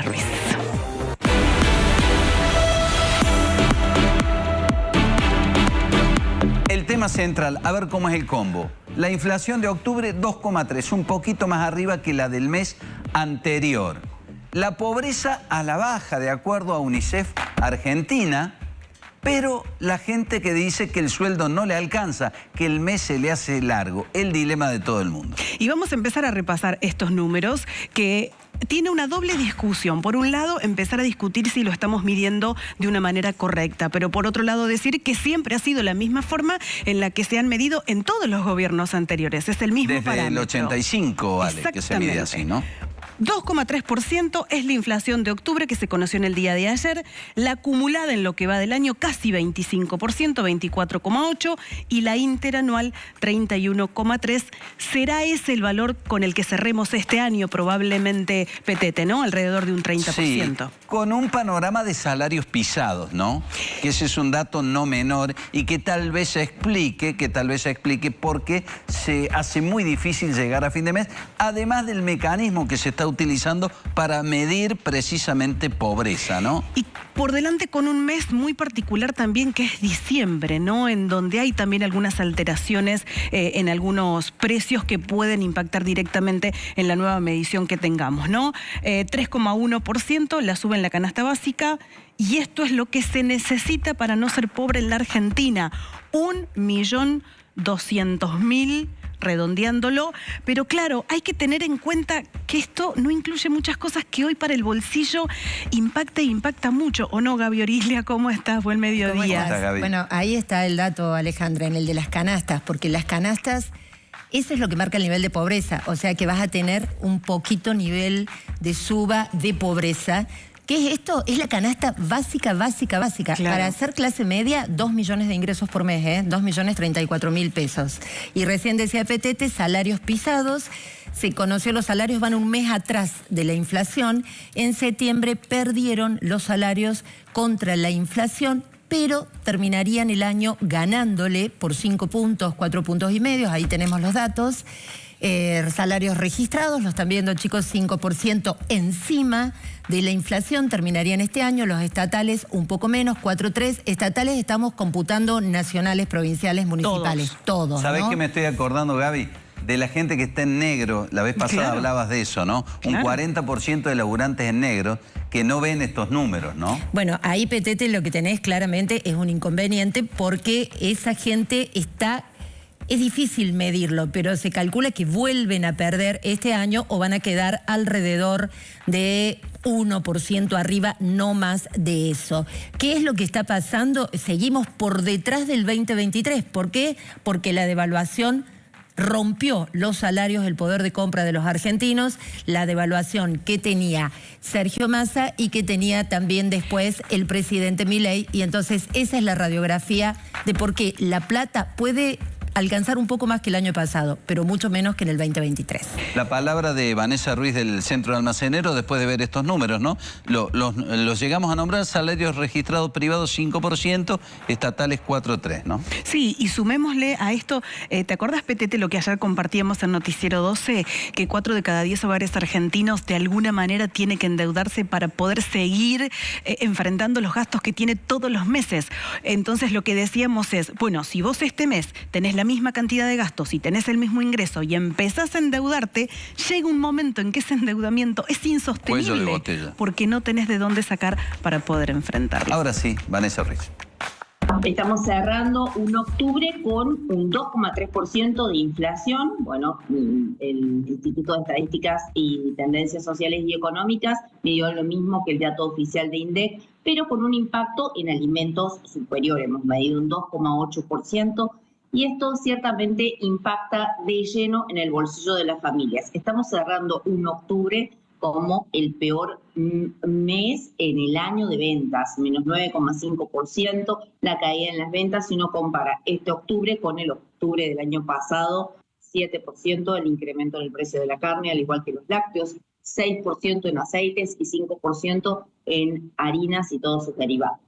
Ruiz. El tema central, a ver cómo es el combo. La inflación de octubre 2,3, un poquito más arriba que la del mes anterior. La pobreza a la baja, de acuerdo a UNICEF Argentina, pero la gente que dice que el sueldo no le alcanza, que el mes se le hace largo, el dilema de todo el mundo. Y vamos a empezar a repasar estos números que tiene una doble discusión. Por un lado, empezar a discutir si lo estamos midiendo de una manera correcta, pero por otro lado decir que siempre ha sido la misma forma en la que se han medido en todos los gobiernos anteriores. Es el mismo parámetro. Desde el 85, vale, que se mide así, ¿no? 2,3% es la inflación de octubre que se conoció en el día de ayer. La acumulada en lo que va del año casi 25%, 24,8%, y la interanual 31,3%. ¿Será ese el valor con el que cerremos este año? Probablemente, Petete, ¿no? Alrededor de un 30%. Sí, con un panorama de salarios pisados, ¿no? Que ese es un dato no menor y que tal vez explique por qué se hace muy difícil llegar a fin de mes, además del mecanismo que se está utilizando para medir precisamente pobreza, ¿no? Y por delante con un mes muy particular también, que es diciembre, ¿no? En donde hay también algunas alteraciones en algunos precios que pueden impactar directamente en la nueva medición que tengamos, ¿no? 3,1% la sube en la canasta básica, y esto es lo que se necesita para no ser pobre en la Argentina. 1.200.000, redondeándolo, pero claro, hay que tener en cuenta que esto no incluye muchas cosas que hoy para el bolsillo impacta mucho, ¿o no, Gaby Orislia? ¿Cómo estás? Buen mediodía. ¿Cómo estás, Gaby? Bueno, ahí está el dato, Alejandra, en el de las canastas, porque las canastas, eso es lo que marca el nivel de pobreza, o sea que vas a tener un poquito nivel de suba de pobreza. ¿Qué es esto? Es la canasta básica. Claro. Para hacer clase media, 2 millones de ingresos por mes, 2.034.000 pesos. Y recién decía Petete, salarios pisados. Se conoció, los salarios van un mes atrás de la inflación. En septiembre perdieron los salarios contra la inflación, pero terminarían el año ganándole por 5 puntos, 4,5 puntos. Ahí tenemos los datos. Salarios registrados, lo están viendo, chicos, 5% encima de la inflación, terminarían este año. Los estatales un poco menos, 4,3%. Estatales estamos computando nacionales, provinciales, municipales, todos, ¿Sabés ¿no? qué me estoy acordando, Gaby? De la gente que está en negro. La vez pasada hablabas de eso, ¿no? Claro. Un 40% de laburantes en negro que no ven estos números, ¿no? Bueno, ahí, Petete, lo que tenés claramente es un inconveniente, porque esa gente está... Es difícil medirlo, pero se calcula que vuelven a perder este año o van a quedar alrededor de 1% arriba, no más de eso. ¿Qué es lo que está pasando? Seguimos por detrás del 2023. ¿Por qué? Porque la devaluación rompió los salarios, el poder de compra de los argentinos, la devaluación que tenía Sergio Massa y que tenía también después el presidente Milei. Y entonces esa es la radiografía de por qué la plata puede alcanzar un poco más que el año pasado, pero mucho menos que en el 2023. La palabra de Vanessa Ruiz del Centro de Almaceneros después de ver estos números, ¿no? Los llegamos a nombrar: salarios registrados privados 5%, estatales 4,3%, ¿no? Sí, y sumémosle a esto, ¿te acordás, Petete, lo que ayer compartíamos en Noticiero 12? Que 4 de cada 10 hogares argentinos de alguna manera tiene que endeudarse para poder seguir enfrentando los gastos que tiene todos los meses. Entonces lo que decíamos es, bueno, si vos este mes tenés la misma cantidad de gastos y tenés el mismo ingreso y empezás a endeudarte, llega un momento en que ese endeudamiento es insostenible. Cuello de botella. Porque no tenés de dónde sacar para poder enfrentarlo. Ahora sí, Vanessa Ruiz. Estamos cerrando un octubre con un 2,3% de inflación. Bueno, el Instituto de Estadísticas y Tendencias Sociales y Económicas midió lo mismo que el dato oficial de INDEC, pero con un impacto en alimentos superior. Hemos medido un 2,8%. Y esto ciertamente impacta de lleno en el bolsillo de las familias. Estamos cerrando un octubre como el peor mes en el año de ventas, menos 9,5%, la caída en las ventas si uno compara este octubre con el octubre del año pasado, 7% el incremento en el precio de la carne, al igual que los lácteos, 6% en aceites y 5% en harinas y todos sus derivados.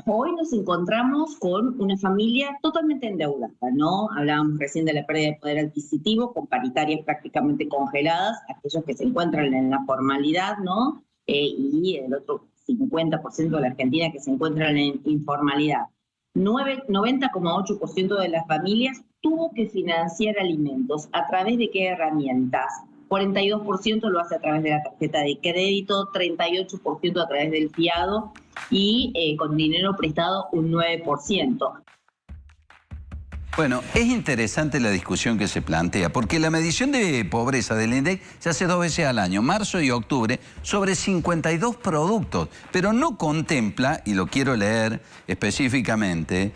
Hoy nos encontramos con una familia totalmente endeudada, ¿no? Hablábamos recién de la pérdida de poder adquisitivo, con paritarias prácticamente congeladas, aquellos que se encuentran en la formalidad, ¿no? y el otro 50% de la Argentina que se encuentran en informalidad. 90,8% de las familias tuvo que financiar alimentos. ¿A través de qué herramientas? 42% lo hace a través de la tarjeta de crédito, 38% a través del fiado y con dinero prestado un 9%. Bueno, es interesante la discusión que se plantea, porque la medición de pobreza del INDEC se hace 2 veces al año, marzo y octubre, sobre 52 productos, pero no contempla, y lo quiero leer específicamente,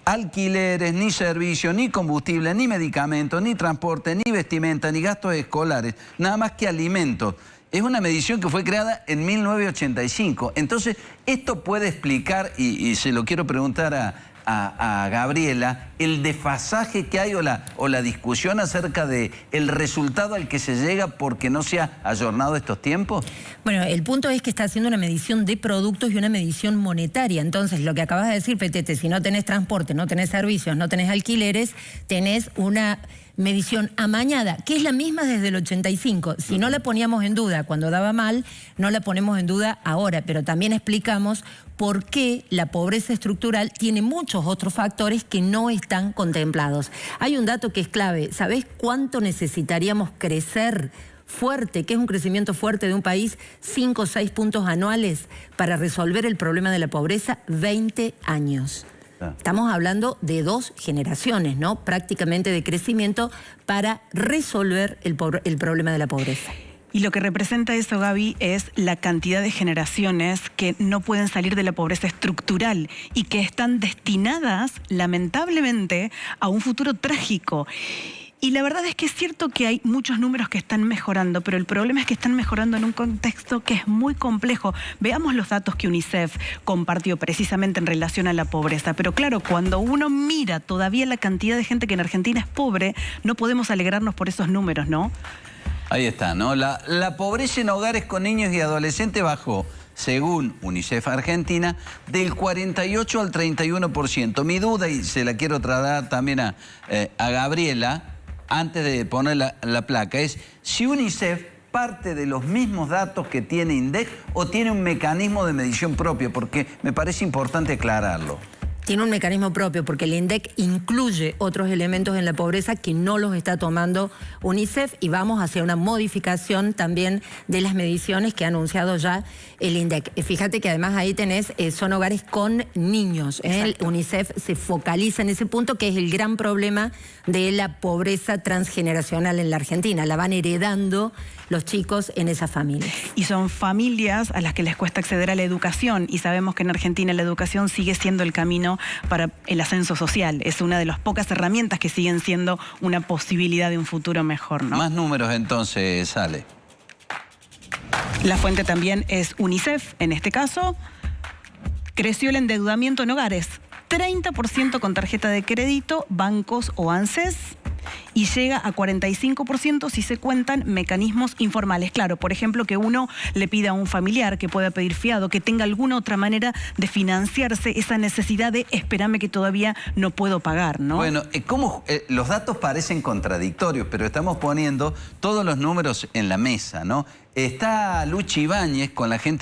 alquileres, ni servicios, ni combustible, ni medicamentos, ni transporte, ni vestimenta, ni gastos escolares, nada más que alimentos. Es una medición que fue creada en 1985. Entonces, esto puede explicar, y se lo quiero preguntar a Gabriela, el desfasaje que hay o la discusión acerca de el resultado al que se llega porque no se ha ayornado estos tiempos. Bueno, el punto es que está haciendo una medición de productos y una medición monetaria. Entonces, lo que acabas de decir, Petete, si no tenés transporte, no tenés servicios, no tenés alquileres, tenés una medición amañada, que es la misma desde el 85. Si no la poníamos en duda cuando daba mal, no la ponemos en duda ahora, pero también explicamos por qué la pobreza estructural tiene muchos otros factores que no están contemplados. Hay un dato que es clave. ¿Sabés cuánto necesitaríamos crecer fuerte, que es un crecimiento fuerte de un país, 5 o 6 puntos anuales para resolver el problema de la pobreza? 20 años. Estamos hablando de 2 generaciones, ¿no? Prácticamente de crecimiento para resolver el problema de la pobreza. Y lo que representa eso, Gaby, es la cantidad de generaciones que no pueden salir de la pobreza estructural y que están destinadas, lamentablemente, a un futuro trágico. Y la verdad es que es cierto que hay muchos números que están mejorando, pero el problema es que están mejorando en un contexto que es muy complejo. Veamos los datos que UNICEF compartió precisamente en relación a la pobreza. Pero claro, cuando uno mira todavía la cantidad de gente que en Argentina es pobre, no podemos alegrarnos por esos números, ¿no? Ahí está, ¿no? La pobreza en hogares con niños y adolescentes bajó, según UNICEF Argentina, del 48 al 31%. Mi duda, y se la quiero trasladar también a Gabriela, antes de poner la placa, es si UNICEF parte de los mismos datos que tiene INDEC o tiene un mecanismo de medición propio, porque me parece importante aclararlo. Tiene un mecanismo propio porque el INDEC incluye otros elementos en la pobreza que no los está tomando UNICEF y vamos hacia una modificación también de las mediciones que ha anunciado ya el INDEC. Fíjate que además ahí tenés, son hogares con niños. El UNICEF se focaliza en ese punto que es el gran problema de la pobreza transgeneracional en la Argentina. La van heredando los chicos en esas familias. Y son familias a las que les cuesta acceder a la educación y sabemos que en Argentina la educación sigue siendo el camino para el ascenso social. Es una de las pocas herramientas que siguen siendo una posibilidad de un futuro mejor, ¿no? Más números entonces, sale. La fuente también es UNICEF, en este caso. Creció el endeudamiento en hogares, 30% con tarjeta de crédito, bancos o ANSES, y llega a 45% si se cuentan mecanismos informales. Claro, por ejemplo, que uno le pida a un familiar que pueda pedir fiado, que tenga alguna otra manera de financiarse esa necesidad de espérame que todavía no puedo pagar, ¿no? Bueno, los datos parecen contradictorios, pero estamos poniendo todos los números en la mesa, ¿no? Está Luchi Ibáñez con la gente